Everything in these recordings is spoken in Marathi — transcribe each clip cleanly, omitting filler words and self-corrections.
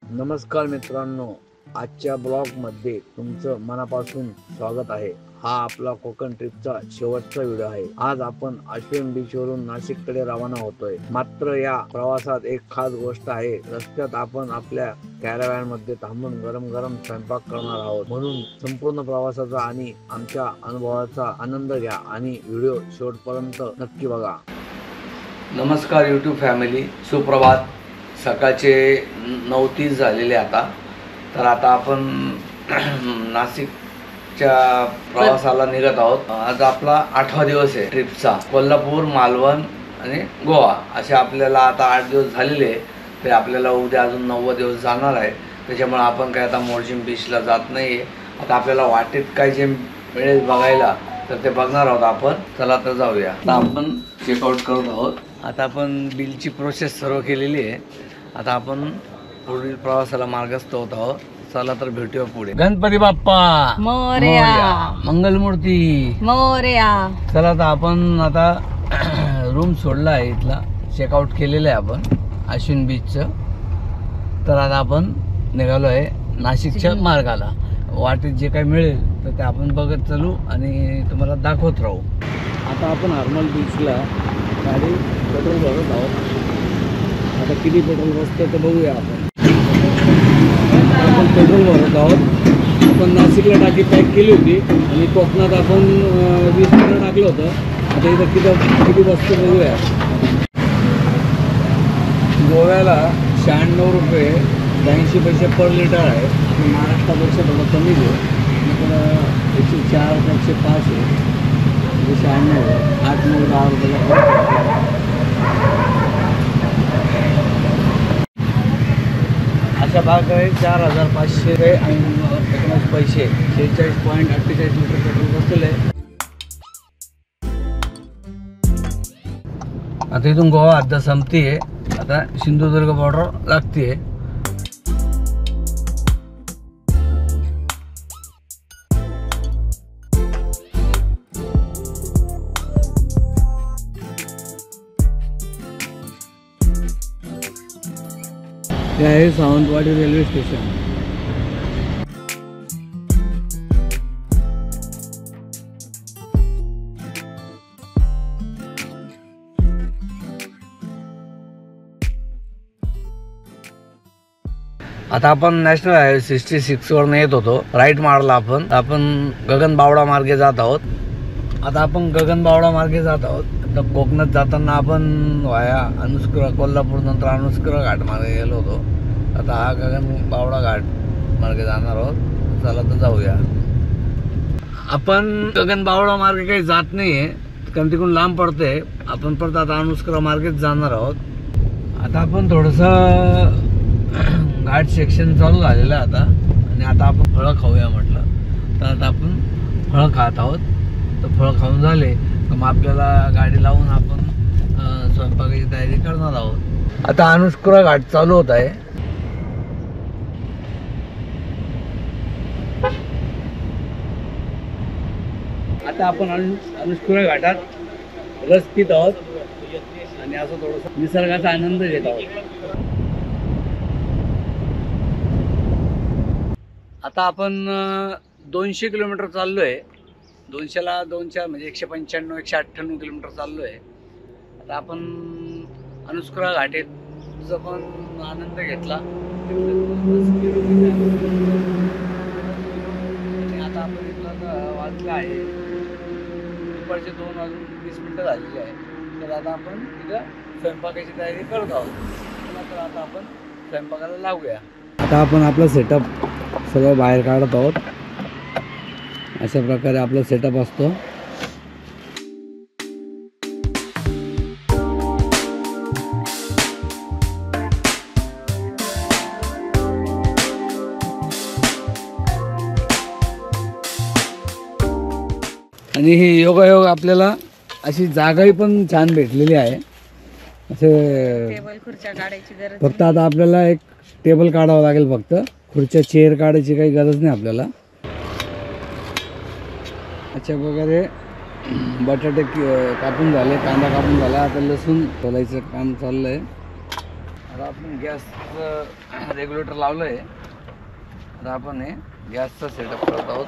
नमस्कार मित्रांनो, आजच्या ब्लॉगमध्ये तुमचं मनापासून स्वागत आहे। हा आपला कोकण ट्रिपचा शेवटचा व्हिडिओ आहे। आज आपण अश्विन बीच वरून नाशिककडे रवाना होतोय। मात्र या प्रवासात एक खास गोष्ट आहे। रस्त्यात आपण आपल्या कॅराव्हॅन मध्ये थांबून गरम गरम स्वयंपाक करणार आहोत। म्हणून संपूर्ण प्रवासाचा आणि आमच्या अनुभवाचा आनंद घ्या आणि व्हिडिओ शेवटपर्यंत नक्की बघा। नमस्कार यूट्यूब फॅमिली, सुप्रभात। सकाळचे 9:30 झालेले आता। तर आता आपण नाशिकच्या प्रवासाला निघत आहोत। आज आपला 8वा दिवस आहे ट्रिपचा। कोल्हापूर, मालवण आणि गोवा असे आपल्याला आता 8 दिवस झालेले। ते आपल्याला उद्या अजून 9वा दिवस जाणार आहे। त्याच्यामुळे आपण काय आता मोर्जिम बीचला जात नाही आहे। आता आपल्याला वाटेत काय जे मिळेल बघायला तर ते बघणार आहोत आपण। चला तर जाऊया। आता आपण चेकआउट करत आहोत। आता आपण बिलची प्रोसेस सर्व केलेली आहे। आता आपण पुढील प्रवासाला मार्गस्थ होत आहोत। चला तर भेटूया पुढे। गणपती बाप्पा मोरया, मंगलमूर्ती मोरया। चला तर आपण आता रूम सोडला आहे, इथला चेकआउट केलेलं आहे आपण अश्विन बीचचं। तर आता आपण निघालो आहे नाशिकच्या मार्गाला। वाटेत जे काही मिळेल तर ते आपण बघत चालू आणि तुम्हाला दाखवत राहू। आता आपण हर्मल बीचला गाडी पेट्रोल भरत आहोत। आता किती पेट्रोल बसतं ते बघूया आपण। पेट्रोल भरत आहोत। आपण नाशिकला टाकी पॅक केली होती आणि कोकणात आपण 20 लिटर टाकलं होतं। आता इथं किती बसतं बघूया। गोव्याला 96 रुपये 82 पैसे पर लिटर आहे। महाराष्ट्रापेक्षा थोडं कमीच आहे। इकडं 104 105 आहे। 96 8-9-10 रुपयाला फरक आहे। अशा भाग आहे 4500 आणि 19 पैसे 46.48 लिटर पेट्रोल बसलेलं आहे। आता इथून गोवा हद्द संपतीये। आता सिंधुदुर्ग बॉर्डर लागतीये। हे आहे सावंतवाडी रेल्वे स्टेशन। आता आपण नॅशनल हायवे 66 वरून येत होतो। राईट मारला आपण गगनबावडा मार्गे जात आहोत। आता आपण गगनबावडा मार्गे जात आहोत। आता कोकणात जाताना आपण वाया अनुस्कुरा कोल्हापूर नंतर अनुस्कुरा घाट मार्गे गेलो होतो। आता हा गगनबावडा घाट मार्गे जाणार आहोत। चला तर जाऊया। आपण गगनबावडा मार्गे काही जात नाहीये कारण तिकडून लांब पडते। आपण परत आता अनुस्कुरा मार्गेच जाणार आहोत। आता आपण थोडंसं घाट सेक्शन चालू झालेलं आहे आता आणि आता आपण फळं खाऊया म्हटलं। तर आता आपण फळं खात आहोत। तर फळं खाऊन झाले तर मग आपल्याला गाडी लावून आपण स्वयंपाकाची तयारी करणार आहोत। आता अनुस्कुरा घाट चालू होत आहे। आता आपण अनुस्कुरा घाटात रस पित आहोत आणि असं थोडंसं निसर्गाचा आनंद घेत आहोत। आता आपण 200 किलोमीटर चाललोय। 200ला 200 म्हणजे 195 198 किलोमीटर चाललोय। आता आपण अनुस्कुरा घाटेचा पण आनंद घेतला आणि आता आपण इथलं वाजलं आहे दुपारचे 2:20 झालेले आहे। तर आता आपण इथं स्वयंपाकाची तयारी करत आहोत। तर आता आपण स्वयंपाकाला लागूया। आता आपण आपला सेटअप सगळं बाहेर काढत आहोत। अशा प्रकारे आपला सेटअप असतो। आणि ही योगायोग आपल्याला अशी जागाही पण छान भेटलेली आहे। असे टेबल खुर्च्या काढायची गरज फक्त आता आपल्याला एक टेबल काढावं लागेल। फक्त खुर्च्या चेअर काढायची काही गरज नाही आपल्याला। अशा प्रकारे बटाटे कापून झाले, कांदा कापून झाला। आता लसूण सोलायचं काम चाललंय। आता आपण गॅसचं रेग्युलेटर लावलं आहे. आता आपण हे गॅसचा सेटअप करत आहोत.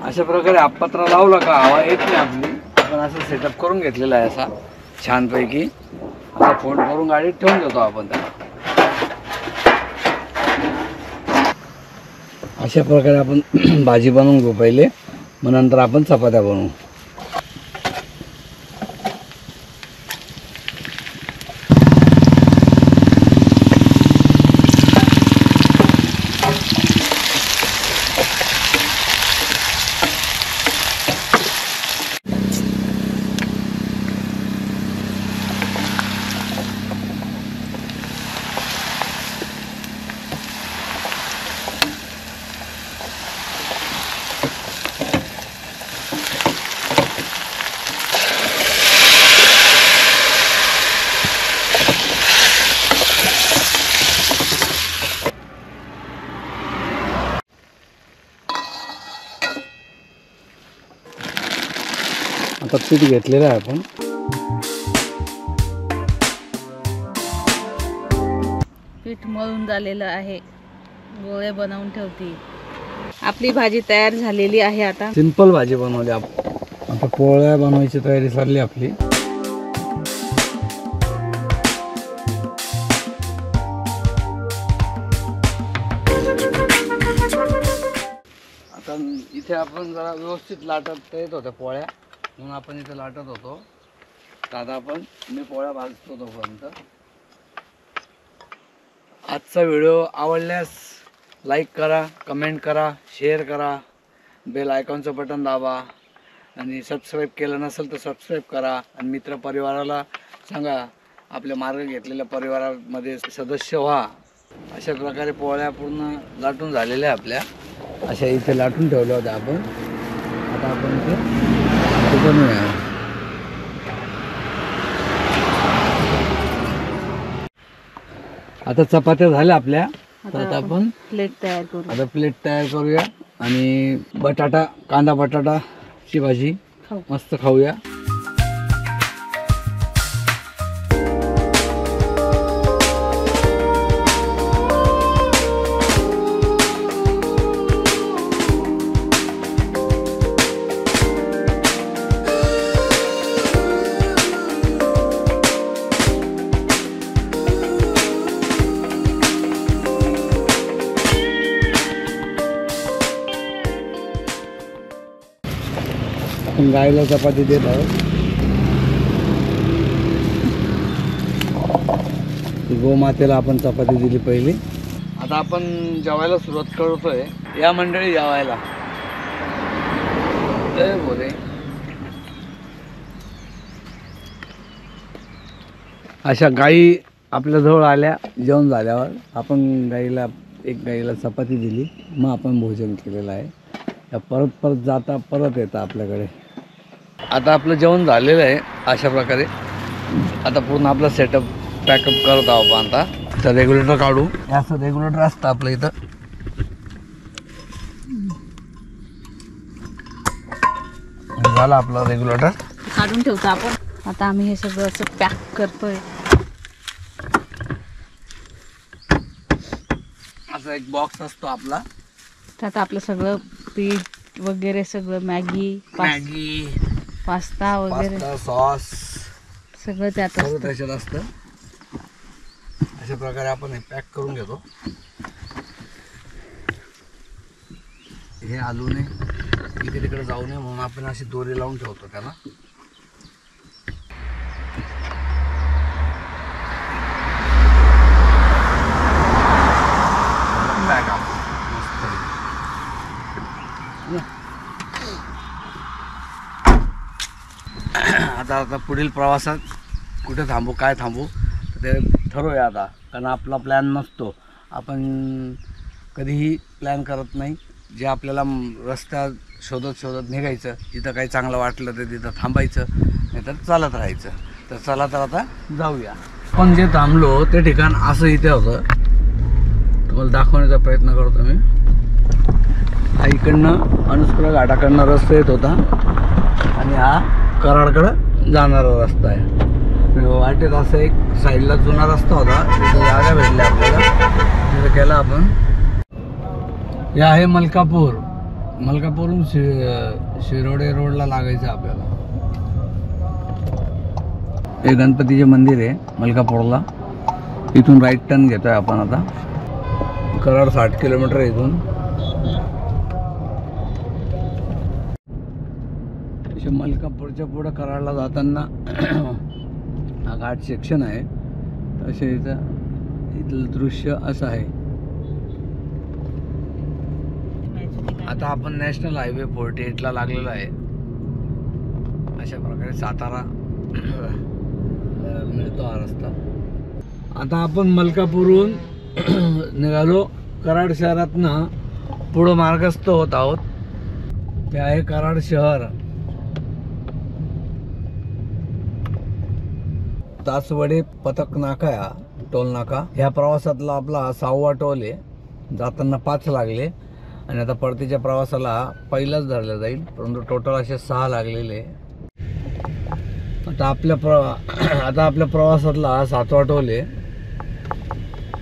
अशा प्रकारे आपपत्रा लावला का हवा येत नाही आपली. आपण असं सेटअप करून घेतलेला आहे असा छानपैकी. असा फोल्ड करून गाडीत ठेवून देतो आपण त्याला. अशा प्रकारे आपण भाजी बनवून घेऊ पहिले, मग नंतर आपण चपात्या बनवू. आता पीठ घेतलेलं आहे आपण. पीठ मळून झालेलं आहे, गोळे बनवून ठेवते. आपली भाजी तयार झालेली आहे. आता सिंपल भाजी बनवली आपण. आता पोळ्या बनवायची तयारी चालली आपली. आता इथे आपण जरा व्यवस्थित लाटत येत होत्या पोळ्या, म्हणून आपण इथे लाटत होतो. तर आता मी पोळ्या भाजतो तोपर्यंत. आजचा व्हिडिओ आवडल्यास लाईक करा, कमेंट करा, शेअर करा, बेल आयकॉनचं बटन दाबा आणि सबस्क्राईब केलं नसेल तर सबस्क्राईब करा. आणि मित्रपरिवाराला सांगा आपल्या मार्ग घेतलेल्या परिवारामध्ये सदस्य व्हा. अशा प्रकारे पोळ्या पूर्ण लाटून झालेल्या आपल्या. अशा इथे लाटून ठेवल्या होत्या आपण. आता आपण इथे बनवूया. आता चपात्या झाल्या आपल्या. तर आता आपण प्लेट तयार करू. आता प्लेट तयार करूया आणि बटाटा, कांदा बटाटाची भाजी खाऊ. मस्त खाऊया. आपण गायला चपाती देत आहोत. गोमातेला आपण चपाती दिली पहिली. आता आपण जेवायला सुरुवात करतोय. या मंडळी जेवायला. जय बोले. अशा गाई आपल्या जवळ आल्या. जेवण झाल्यावर आपण एक गाईला चपाती दिली, मग आपण भोजन केलेलं आहे. परत जाता परत येतं आपल्याकडे. आता आपलं जेवण झालेलं आहे अशा प्रकारे. आता पूर्ण आपला सेटअप पॅकअप करत आहोत आपण. आता तर रेग्युलेटर काढू. असं रेग्युलेटर असतं आपलं इथं. झालं आपलं रेग्युलेटर काढून ठेवतो आपण. आता आम्ही हे सगळं असं पॅक करतोय. असा एक बॉक्स असतो आपला. त्यात आपलं सगळं पीठ वगैरे सगळं, मॅगी पास्ता वगैरे सॉस सगळं त्यात सगळं असतं. त्याच्यात असतं. अशा प्रकारे आपण हे पॅक करून घेतो. हे आलूने इकडे तिकडे जाऊ नये म्हणून आपण अशी दोरी लावून ठेवतो त्याला. आता पुढील प्रवासात कुठे थांबू काय थांबू तर ते ठरवूया आता, कारण आपला प्लॅन नसतो, आपण कधीही प्लॅन करत नाही. जे आपल्याला रस्ता शोधत शोधत निघायचं, जिथं काही चांगलं वाटलं तर तिथं थांबायचं, नाहीतर चालत राहायचं. तर चला तर आता जाऊया. आपण जे थांबलो ते ठिकाण असं इथे होतं, तुम्हाला दाखवण्याचा प्रयत्न करतो मी. हा इकडनं अनुस्कुरा घाटाकडनं रस्ता येत होता आणि हा कराडकडं जाणारा रस्ता आहे. वाटेत असं एक साईडला जुना रस्ता होता, तिथं जागा भेटली आपल्याला, तिथं केला आपण. हे आहे मलकापूर. मलकापूरहून शिरोडे रोडला लागायचं आपल्याला. हे गणपतीचे मंदिर आहे मलकापूरला. इथून राईट टर्न घेतोय आपण आता. कराड 60 किलोमीटर आहे इथून. मलकापूरच्या पुढं कराडला जाताना हा घाट सेक्शन आहे. तसे इथलं दृश्य असं आहे. आता आपण नॅशनल हायवे 48ला लागलेलो आहे. अशा प्रकारे सातारा मिळतो हा रस्ता. आता आपण मलकापूरहून निघालो. कराड शहरातनं पुढं मार्गस्थ होत आहोत. ते आहे कराड शहर. तासवडे पथक नाका या टोल नाका. ह्या प्रवासातला आपला 6वा टोल आहे. जाताना 5 लागले आणि आता परतीच्या प्रवासाला पहिलाच धरला जाईल, परंतु टोटल असे 6 लागलेले. आता आपल्या प्रवासातला 7वा टोल आहे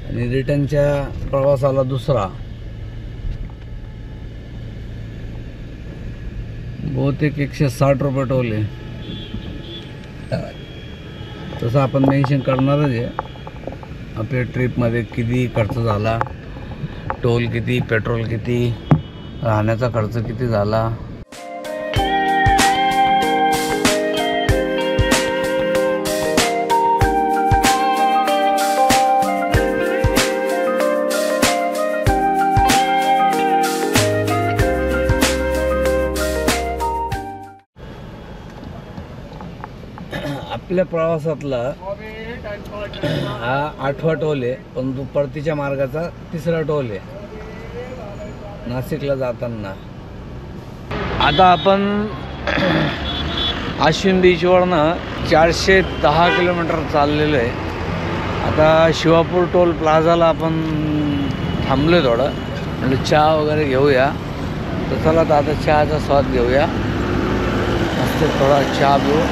आणि रिटर्नच्या प्रवासाला 2रा. बहुतेक 160 रुपये टोल आहे. तसं आपण मेन्शन करणारच आहे आपल्या ट्रिपमध्ये किती खर्च झाला, टोल किती, पेट्रोल किती, राहण्याचा खर्च किती झाला. आपल्या प्रवासातला हा 8वा टोल आहे, पण परतीच्या मार्गाचा 3रा टोल आहे नाशिकला जाताना. आता आपण अश्विन बीचवरनं 410 किलोमीटर चाललेलो आहे. आता शिवापूर टोल प्लाझाला आपण थांबलो आहे थोडं, म्हणजे चहा वगैरे घेऊया. तर चला तर आता चहाचा स्वाद घेऊया. मस्त थोडा चहा घेऊ.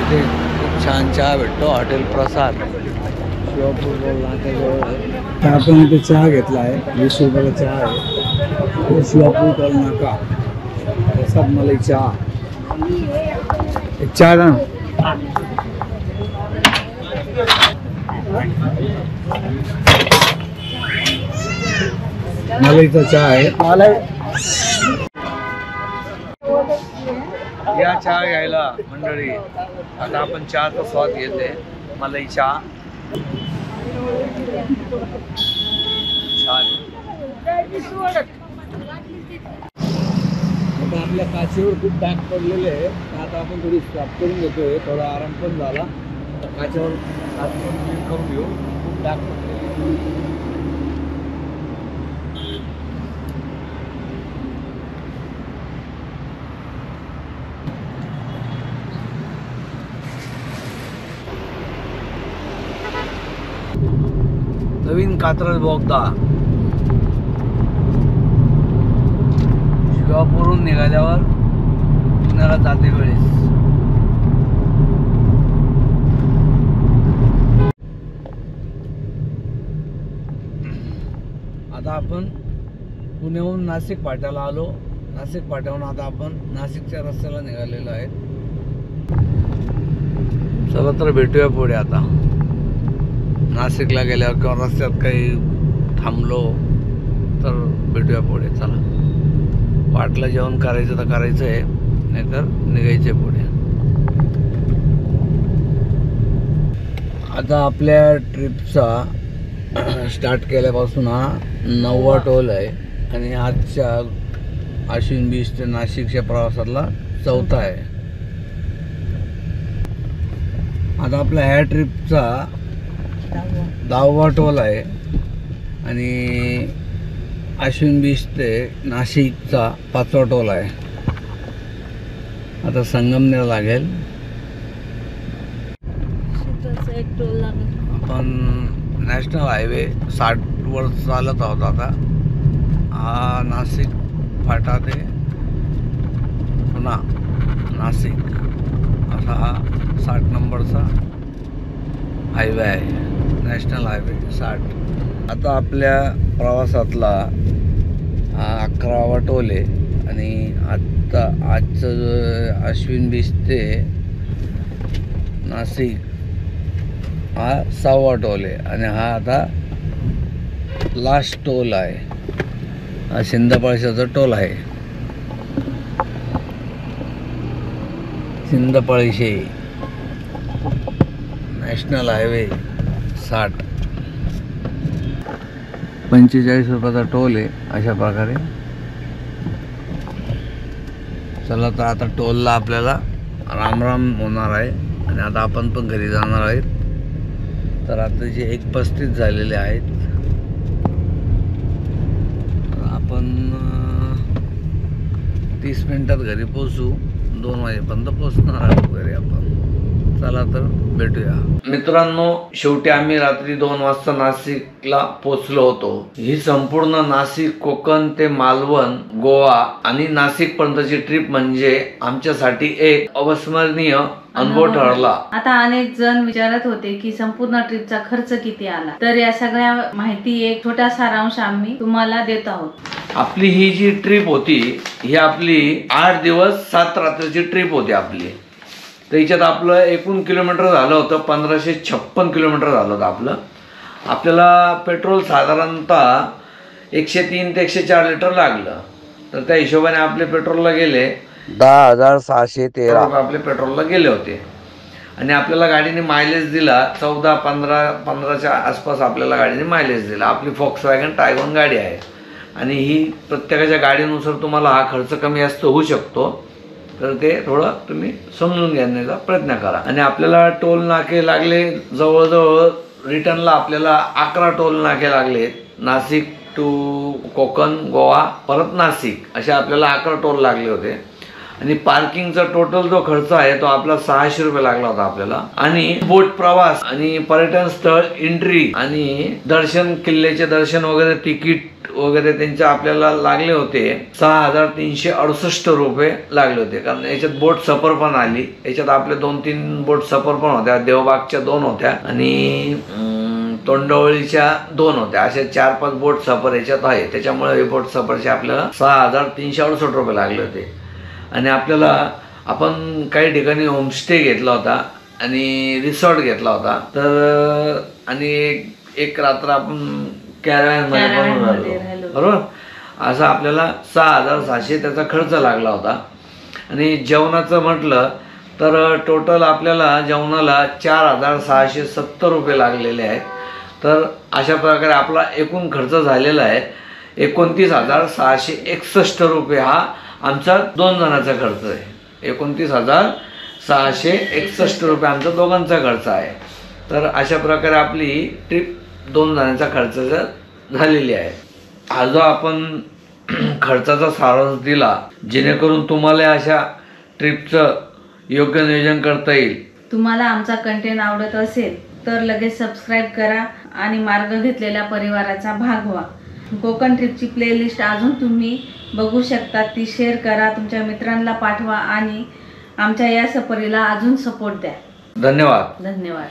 इथे खूप छान चहा भेटतो, हॉटेल प्रसाद शिवापूर टोल नाक्याजवळ आहे. तर आपण इथे चहा घेतला आहे, 20 रुपयाला चहा आहे. शिवापूर टोल नाका प्रसाद मलाई चहा. एक चहा ना. मलाईचा चहा आहे. या चहा घ्यायला मंडळी. आता आपण चहाचा स्वाद घेते. मलाई चहा छान. आता आपल्या काचेवर खूप डाग पडलेले आहे. आता आपण थोडी स्टॉप करून घेतोय, थोडा आराम पण झाला. काचेवर क्लीन करून घेऊ. खूप डाग पडलेले. नवीन कात्रज बोगदा शिवापूरहून निघाल्यावर पुण्याला जाते वेळेस. आता आपण पुण्याहून नाशिक फाट्याला आलो. नाशिक फाट्याहून आता आपण नाशिकच्या रस्त्याला निघालेलो आहे. चला तर भेटूया पुढे. आता नाशिकला गेल्यावर किंवा रस्त्यात काही थांबलो तर भेटूया पुढे. चला, वाटलं जेवण करायचं तर करायचं आहे, नाहीतर निघायचं पुढे. आता आपल्या ट्रिपचा स्टार्ट केल्यापासून हा 9वा टोल आहे आणि आजच्या अश्विन बीच ते नाशिकच्या प्रवासातला 4था आहे. आता आपल्या ह्या ट्रिपचा 10वा टोल आहे आणि अश्विन बीच ते नाशिकचा 5वा टोल आहे. आता संगमनेर लागेल. एक टोल लागेल. आपण नॅशनल हायवे 60 वर चालत आहोत. आता हा नाशिक फाटा ते पुन्हा नाशिक असा हा 60 नंबरचा हायवे आहे, नॅशनल हायवे 60. आता आपल्या प्रवासातला हा 11वा टोल आहे आणि आजचं जो अश्विन बीच ते नाशिक हा 6वा टोल आहे आणि हा आता लास्ट टोल आहे. हा सिंधपळशीचा टोल आहे. सिंधपळशी नॅशनल हायवे 60. 45 रुपयाचा टोल आहे. अशा प्रकारे चला तर आता टोलला आपल्याला रामराम होणार आहे आणि आता आपण पण घरी जाणार आहेत. तर आता जे 1:35 झालेले आहेत. आपण 30 मिनिटात घरी पोहोचू. 2 वाजेपर्यंत पोहोचणार आहोत घरी आपण. चला तर भेटूया मित्रांनो. शेवटी आम्ही रात्री 2 वाजता नाशिकला पोहोचलो होतो. ही संपूर्ण नाशिक, कोकण ते मालवण, गोवा आणि नाशिक पर्यंतची ट्रिप म्हणजे आमच्यासाठी एक अविस्मरणीय अनुभव ठरला. आता अनेक जण विचारत होते की संपूर्ण ट्रिपचा खर्च किती आला. तर या सगळ्या माहिती एक छोटा सारांश आम्ही तुम्हाला देत आहोत. आपली ही जी ट्रिप होती ही आपली 8 दिवस 7 रात्रीची ट्रिप होती आपली. तर याच्यात आपलं एकूण किलोमीटर झालं होतं 1556 किलोमीटर झालं होतं आपलं. आपल्याला पेट्रोल साधारणतः 103 ते 104 लिटर लागलं. तर त्या हिशोबाने आपले पेट्रोलला गेले 10,613 आपले पेट्रोलला गेले होते. आणि आपल्याला गाडीने मायलेज दिला 14-15च्या आसपास आपल्याला गाडीने मायलेज दिला. आपली फॉक्सवॅगन टायगॉन गाडी आहे आणि ही प्रत्येकाच्या गाडीनुसार तुम्हाला हा खर्च कमी जास्त होऊ शकतो. तर ते थोडं तुम्ही समजून घेण्याचा प्रयत्न करा. आणि आपल्याला टोल नाके लागले जवळजवळ रिटर्नला आपल्याला 11 टोल नाके लागले. नाशिक टू कोकण, गोवा, परत नाशिक असे आपल्याला 11 टोल लागले होते. आणि पार्किंगचा टोटल जो खर्च आहे तो आपला 600 रुपये लागला होता आपल्याला. आणि बोट प्रवास आणि पर्यटन स्थळ एंट्री आणि दर्शन, किल्ल्याचे दर्शन वगैरे तिकीट वगैरे त्यांचे आपल्याला लागले होते 6,368 रुपये लागले होते. कारण याच्यात बोट सफर पण आली. याच्यात आपले 2-3 बोट सफर पण होत्या. देवबागच्या 2 होत्या आणि तोंडवळीच्या 2 होत्या. अशा 4-5 बोट सफर याच्यात आहे. त्याच्यामुळे हे बोट सफरचे आपल्याला 6,368 रुपये लागले होते. आणि आपल्याला आपण काही ठिकाणी होमस्टे घेतला होता आणि रिसॉर्ट घेतला होता. तर आणि एक रात्र आपण कॅरॅव्हॅनमध्ये पण राहिलो, बरोबर. असा आपल्याला 6,600 त्याचा खर्च लागला होता. आणि जेवणाचं म्हटलं तर टोटल आपल्याला जेवणाला 4,670 रुपये लागलेले आहेत. तर अशा प्रकारे आपला एकूण खर्च झालेला आहे 29,661 रुपये. हा आमचा 2 जणांचा खर्च आहे. 29,661 रुपये आमचा दोघांचा खर्च आहे. तर अशा प्रकारे आपली ट्रिप 2 जणांचा खर्च झालेली आहे. हा जो आपण खर्चाचा सारांश दिला जेणेकरून तुम्हाला अशा ट्रिपचं योग्य नियोजन करता येईल. तुम्हाला आमचा कंटेंट आवडत असेल तर लगेच सबस्क्राईब करा आणि मार्ग घेतलेल्या परिवाराचा भाग व्हा. कोकण ट्रिपची प्लेलिस्ट अजून तुम्ही बघू शकता. ती शेअर करा, तुमच्या मित्रांना पाठवा आणि आमच्या या सफरीला अजून सपोर्ट द्या. धन्यवाद. धन्यवाद.